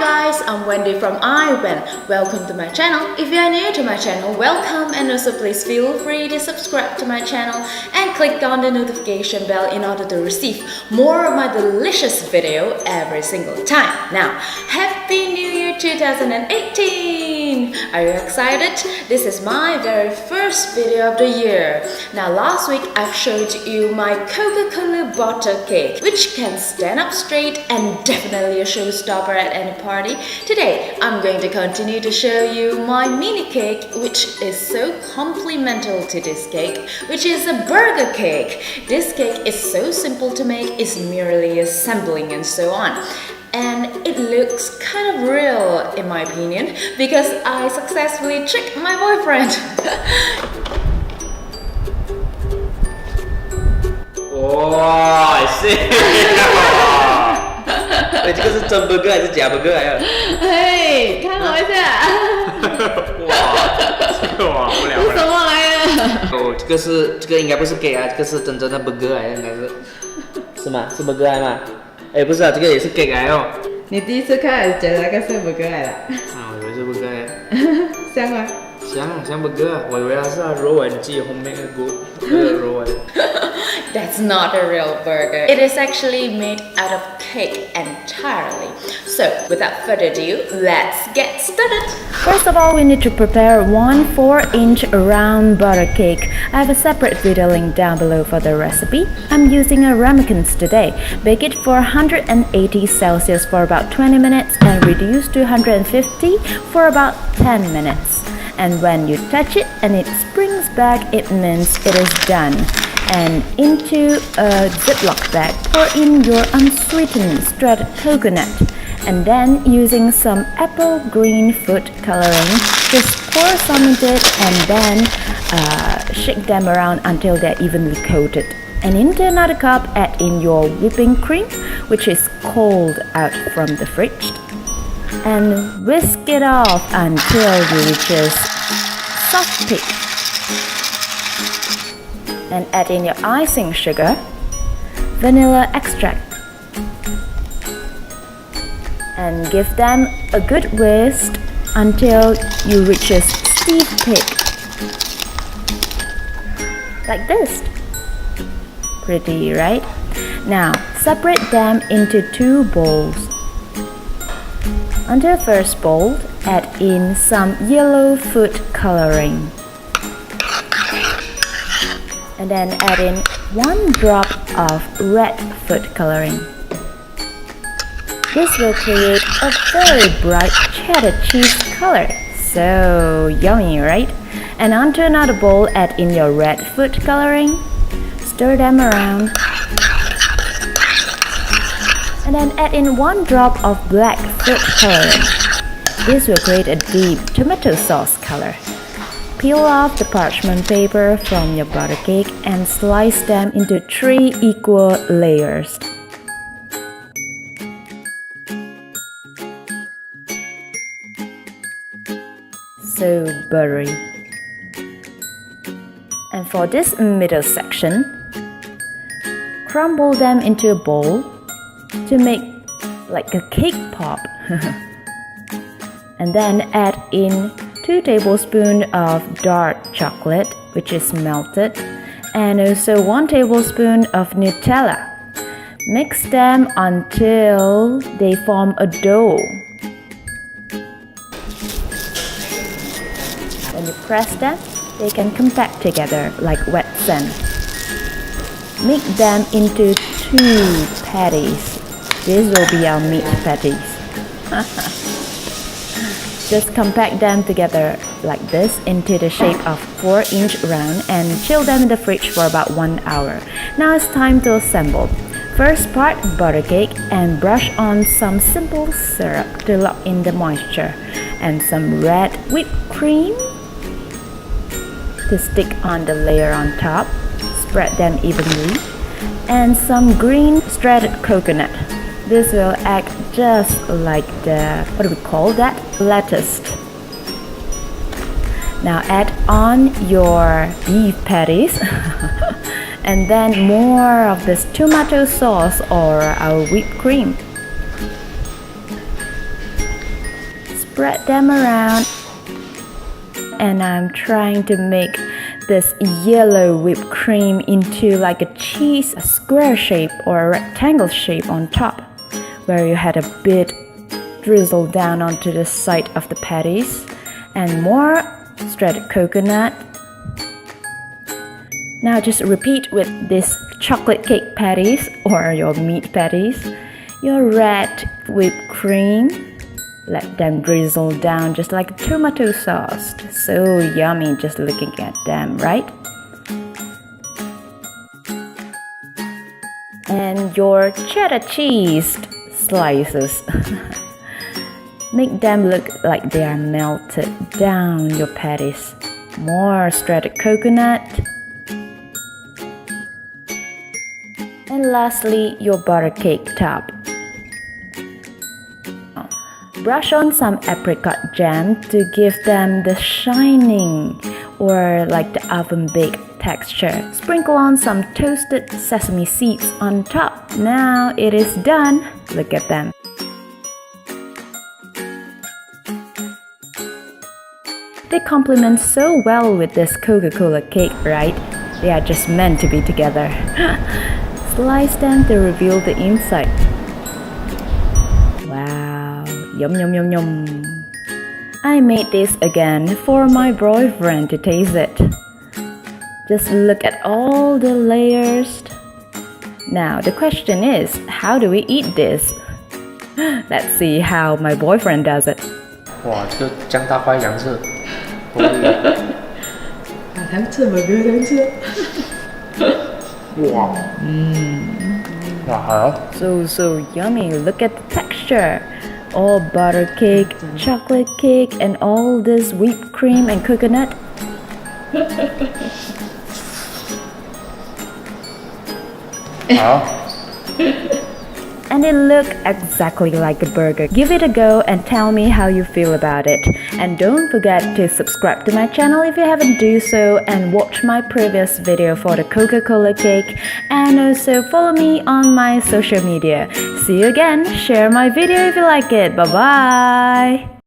guys, I'm Wendy from iWen. Welcome to my channel. If you are new to my channel, welcome, and also please feel free to subscribe to my channel and click on the notification bell in order to receive more of my delicious video every single time. Now, Happy New Year 2018! Are you excited? This is my very first video of the year. Now, last week I've showed you my Coca Cola Bottle Cake, which can stand up straight and definitely a showstopper at any party. Today, I'm going to continue to show you my mini cake, which is so complementary to this cake, which is a burger cake. This cake is so simple to make, it's merely assembling and so on. And it looks kind of real in my opinion because I successfully tricked my boyfriend. Wow, I see. 这个是真 burger 还是假 burger 来的？嘿，看我一下。哇，这个哇不了不了。什么来的？哦，这个应该不是 cake 啊，这个是真正的 burger 来的，应该是，是吗？是 burger 来吗？哎，不是啊，这个也是 cake 来哦。你第一次看还是觉得那个是 burger 来的？啊，我以为是 burger 来的。像吗？像 burger 啊，我以为它是roll 自己 homemade 的 roll。That's not a real burger. It is actually made out of cake entirely. So, without further ado, let's get started. First of all, we need to prepare one 4-inch round butter cake. I have a separate video link down below for the recipe. I'm using a ramekins today. Bake it for 180 Celsius for about 20 minutes and reduce to 150 for about 10 minutes. And when you touch it and it springs back, it means it is done. And into a Ziploc bag, pour in your unsweetened shredded coconut. And then using some apple green food coloring, just pour some into it and then shake them around until they're evenly coated. And into another cup, add in your whipping cream, which is cold out from the fridge. And whisk it off until you reach a soft peak. And add in your icing sugar, vanilla extract, and give them a good whisk until you reach a steep peak, like this. Pretty, right? Now separate them into two bowls. On the first bowl, add in some yellow food coloring. And then add in 1 drop of red food coloring. This will create a very bright cheddar cheese color. So yummy, right? And onto another bowl, add in your red food coloring. Stir them around. And then add in 1 drop of black food coloring. This will create a deep tomato sauce color. Peel off the parchment paper from your butter cake and slice them into 3 equal layers. So buttery. And for this middle section, crumble them into a bowl to make like a cake pop. And then add in 2 tablespoons of dark chocolate, which is melted, and also 1 tablespoon of Nutella. Mix them until they form a dough. When you press them, they can compact together like wet sand. Make them into 2 patties. This will be our meat patties. Just compact them together like this into the shape of 4-inch round and chill them in the fridge for about 1 hour. Now it's time to assemble. First part, butter cake, and brush on some simple syrup to lock in the moisture, and some red whipped cream to stick on the layer on top. Spread them evenly, and some green shredded coconut. This will act just like the, what do we call that? Lettuce. Now add on your beef patties and then more of this tomato sauce or our whipped cream. spread them around. And I'm trying to make this yellow whipped cream into like a cheese, a square shape or a rectangle shape on top, where you had a bit drizzled down onto the side of the patties, and more shredded coconut. Now just repeat with this chocolate cake patties or your meat patties, your red whipped cream. Let them drizzle down just like tomato sauce. So yummy just looking at them, right? And your cheddar cheese slices. Make them look like they are melted down your patties. More shredded coconut. And lastly, your butter cake top. Brush on some apricot jam to give them the shining or like the oven baked texture. Sprinkle on some toasted sesame seeds on top. Now it is done. Look at them. They complement so well with this Coca Cola cake, right? They are just meant to be together. Slice them to reveal the inside. Wow, yum yum yum yum. I made this again for my boyfriend to taste it. Just look at all the layers. Now the question is, how do we eat this? Let's see how my boyfriend does it. 哇，这个姜大块两次，可以。两次咪俾佢兩次。哇，哇好。So yummy. Look at the texture. All butter cake, chocolate cake, and all this whipped cream and coconut. And it looked exactly like a burger. Give it a go and tell me how you feel about it. And don't forget to subscribe to my channel if you haven't do so, and watch my previous video for the Coca-Cola cake, and also follow me on my social media. See you again. Share my video if you like it. Bye bye.